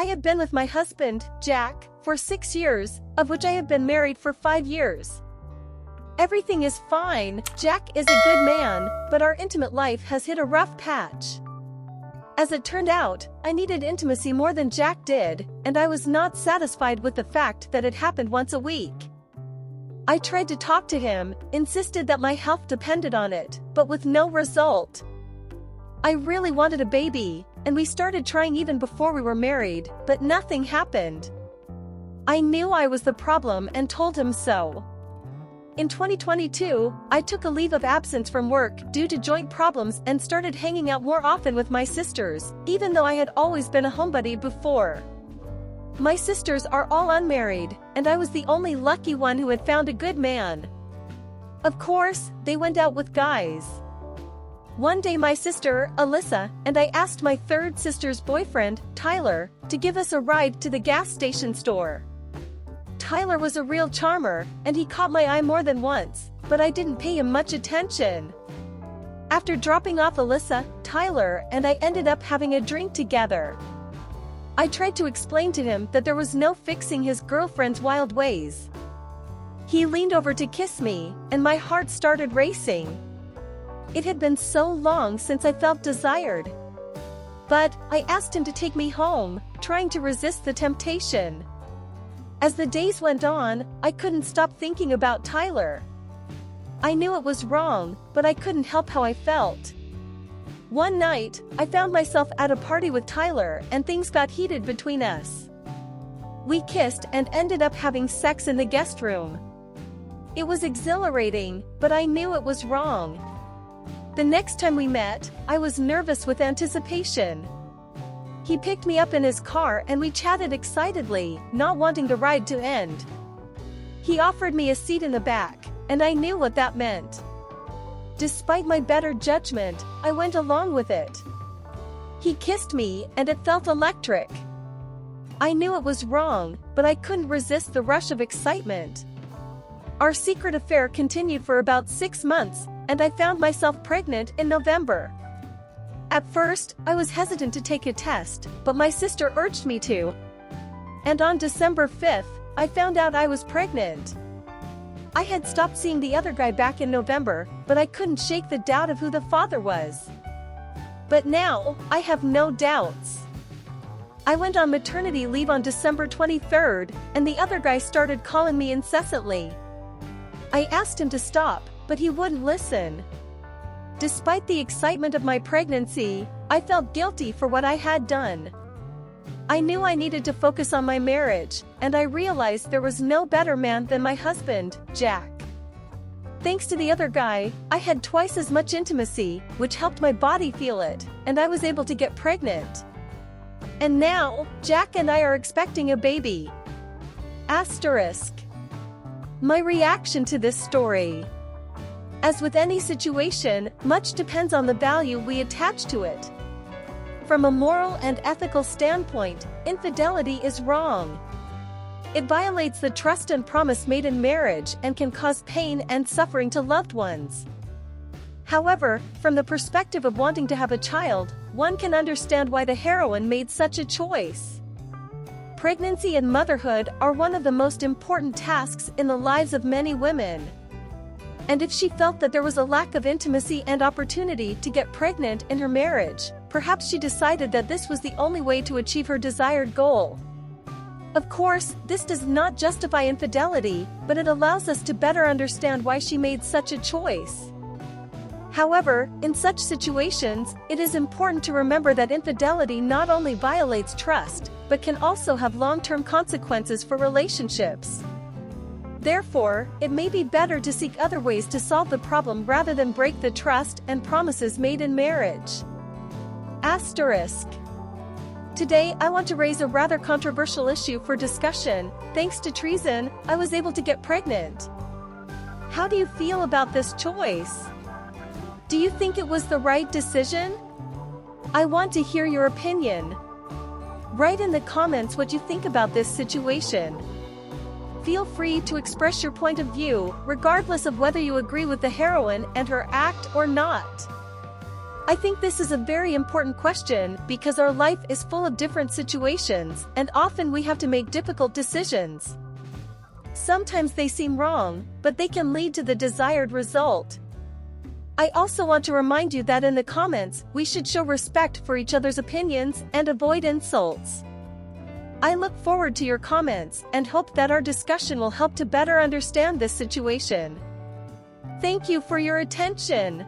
I have been with my husband, Jack, for 6 years, of which I have been married for 5 years. Everything is fine, Jack is a good man, but our intimate life has hit a rough patch. As it turned out, I needed intimacy more than Jack did, and I was not satisfied with the fact that it happened once a week. I tried to talk to him, insisted that my health depended on it, but with no result. I really wanted a baby, and we started trying even before we were married, but nothing happened. I knew I was the problem and told him so. In 2022, I took a leave of absence from work due to joint problems and started hanging out more often with my sisters, even though I had always been a homebody before. My sisters are all unmarried, and I was the only lucky one who had found a good man. Of course, they went out with guys. One day my sister, Alyssa, and I asked my third sister's boyfriend, Tyler, to give us a ride to the gas station store. Tyler was a real charmer, and he caught my eye more than once, but I didn't pay him much attention. After dropping off Alyssa, Tyler and I ended up having a drink together. I tried to explain to him that there was no fixing his girlfriend's wild ways. He leaned over to kiss me, and my heart started racing. It had been so long since I felt desired. But I asked him to take me home, trying to resist the temptation. As the days went on, I couldn't stop thinking about Tyler. I knew it was wrong, but I couldn't help how I felt. One night, I found myself at a party with Tyler and things got heated between us. We kissed and ended up having sex in the guest room. It was exhilarating, but I knew it was wrong. The next time we met, I was nervous with anticipation. He picked me up in his car and we chatted excitedly, not wanting the ride to end. He offered me a seat in the back, and I knew what that meant. Despite my better judgment, I went along with it. He kissed me and it felt electric. I knew it was wrong, but I couldn't resist the rush of excitement. Our secret affair continued for about 6 months, and I found myself pregnant in November. At first, I was hesitant to take a test, but my sister urged me to. And on December 5th, I found out I was pregnant. I had stopped seeing the other guy back in November, but I couldn't shake the doubt of who the father was. But now, I have no doubts. I went on maternity leave on December 23rd, and the other guy started calling me incessantly. I asked him to stop, but he wouldn't listen. Despite the excitement of my pregnancy, I felt guilty for what I had done. I knew I needed to focus on my marriage, and I realized there was no better man than my husband, Jack. Thanks to the other guy, I had twice as much intimacy, which helped my body feel it, and I was able to get pregnant. And now, Jack and I are expecting a baby. Asterisk. My reaction to this story. As with any situation, much depends on the value we attach to it. From a moral and ethical standpoint, infidelity is wrong. It violates the trust and promise made in marriage and can cause pain and suffering to loved ones. However, from the perspective of wanting to have a child, one can understand why the heroine made such a choice. Pregnancy and motherhood are one of the most important tasks in the lives of many women. And if she felt that there was a lack of intimacy and opportunity to get pregnant in her marriage, perhaps she decided that this was the only way to achieve her desired goal. Of course, this does not justify infidelity, but it allows us to better understand why she made such a choice. However, in such situations, it is important to remember that infidelity not only violates trust, but can also have long-term consequences for relationships. Therefore, it may be better to seek other ways to solve the problem rather than break the trust and promises made in marriage. Asterisk. Today, I want to raise a rather controversial issue for discussion. Thanks to treason, I was able to get pregnant. How do you feel about this choice? Do you think it was the right decision? I want to hear your opinion. Write in the comments what you think about this situation. Feel free to express your point of view, regardless of whether you agree with the heroine and her act or not. I think this is a very important question because our life is full of different situations, and often we have to make difficult decisions. Sometimes they seem wrong, but they can lead to the desired result. I also want to remind you that in the comments, we should show respect for each other's opinions and avoid insults. I look forward to your comments and hope that our discussion will help to better understand this situation. Thank you for your attention.